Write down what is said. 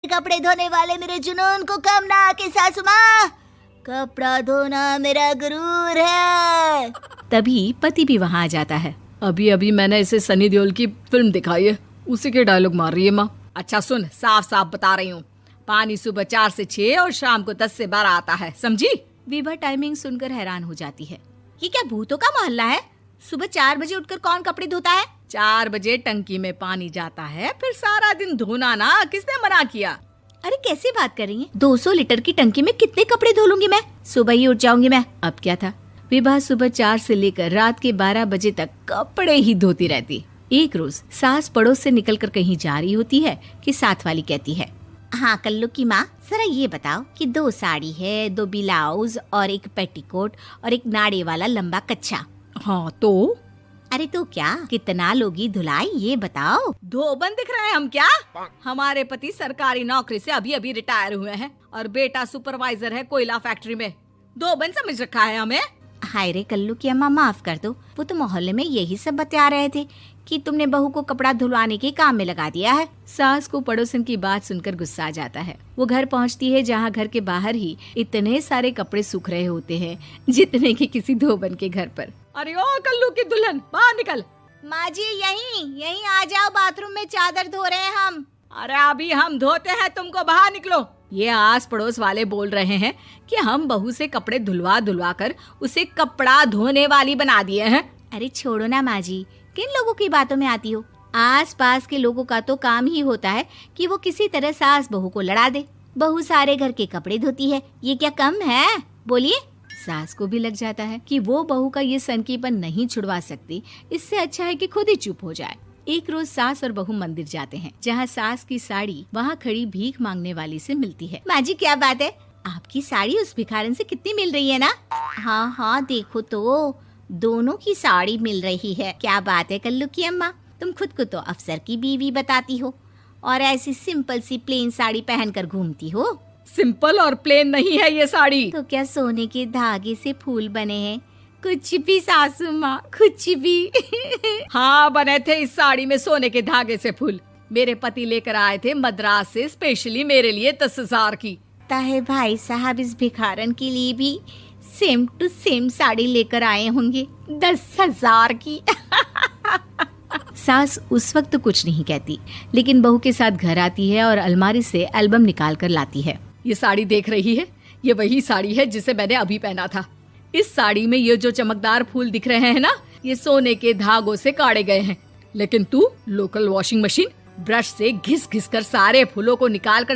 कपड़े धोने वाले मेरे जुनून को कम ना आके सासू माँ, कपड़ा धोना मेरा गुरूर है। तभी पति भी वहाँ आ जाता है। अभी अभी मैंने इसे सनी देओल की फिल्म दिखाई है, उसी के डायलॉग मार रही है माँ। अच्छा सुन, साफ साफ बता रही हूँ, पानी सुबह 4 से 6 और शाम को 10 से 12 आता है, समझी? विभा टाइमिंग सुनकर हैरान हो जाती है। ये क्या भूतों का मोहल्ला है? सुबह 4 बजे उठकर कौन कपड़े धोता है? 4 बजे टंकी में पानी जाता है, फिर सारा दिन धोना ना, किसने मना किया? अरे कैसे बात कर रही हैं? 200 लीटर की टंकी में कितने कपड़े धो लूंगी मैं? सुबह ही उठ जाऊंगी मैं। अब क्या था, विभा सुबह 4 से लेकर रात के 12 बजे तक कपड़े ही धोती रहती। एक रोज सास पड़ोस से निकलकर कहीं जा रही होती है कि साथ वाली कहती है, हाँ कल्लू की माँ, जरा ये बताओ कि 2 साड़ी है, 2 ब्लाउज और एक पेटीकोट और एक नाड़े वाला लंबा कच्छा। हाँ तो? अरे तो क्या, कितना लोगी धुलाई ये बताओ। धोबन दिख रहे हैं हम क्या? हमारे पति सरकारी नौकरी से अभी अभी रिटायर हुए हैं और बेटा सुपरवाइजर है कोयला फैक्ट्री में। धोबन समझ रखा है हमें। हाय रे कल्लू की अम्मा, माफ कर दो, वो तो मोहल्ले में यही सब बता रहे थे कि तुमने बहू को कपड़ा धुलवाने के काम में लगा दिया है। सास को पड़ोसन की बात सुनकर गुस्सा आ जाता है। वो घर पहुंचती है जहां घर के बाहर ही इतने सारे कपड़े सूख रहे होते हैं जितने कि किसी धोबन के घर पर। अरे ओ कल्लू की दुल्हन, बाहर निकल। माँ जी यहीं आ जाओ, बाथरूम में चादर धो रहे हैं हम। अरे अभी हम धोते हैं, तुमको बाहर निकलो। ये आस पड़ोस वाले बोल रहे हैं कि हम बहू से कपड़े धुलवा धुलवा कर उसे कपड़ा धोने वाली बना दिए हैं। अरे छोड़ो ना माँ जी, किन लोगों की बातों में आती हो? आस पास के लोगों का तो काम ही होता है कि वो किसी तरह सास बहू को लड़ा दे। बहू सारे घर के कपड़े धोती है, ये क्या कम है? बोलिए। सास को भी लग जाता है कि वो बहू का ये सनकीपन नहीं छुड़वा सकती, इससे अच्छा है कि खुद ही चुप हो जाए। एक रोज सास और बहू मंदिर जाते हैं, जहाँ सास की साड़ी वहाँ खड़ी भीख मांगने वाली से मिलती है। माँ जी क्या बात है, आपकी साड़ी उस भिखारन से कितनी मिल रही है ना? हाँ देखो तो, दोनों की साड़ी मिल रही है। क्या बात है कल्लू की अम्मा, तुम खुद को तो अफसर की बीवी बताती हो और ऐसी सिंपल सी प्लेन साड़ी पहनकर घूमती हो। सिंपल और प्लेन नहीं है ये साड़ी। तो क्या सोने के धागे से फूल बने हैं? कुछ भी सासू माँ, कुछ भी। हाँ बने थे इस साड़ी में सोने के धागे से फूल। मेरे पति लेकर आए थे मद्रास से स्पेशली मेरे लिए 10,000 की। ताहे भाई साहब इस भिखारन के लिए भी सेम टू सेम साड़ी लेकर आए होंगे 10,000 की। सास उस वक्त तो कुछ नहीं कहती, लेकिन बहू के साथ घर आती है और अलमारी से एल्बम निकाल कर लाती है। ये साड़ी देख रही है, ये वही साड़ी है जिसे मैंने अभी पहना था। इस साड़ी में ये जो चमकदार फूल दिख रहे हैं ना, ये सोने के धागों से काढ़े गए हैं। लेकिन तू लोकल वॉशिंग मशीन ब्रश से घिस घिस कर सारे फूलों को निकाल कर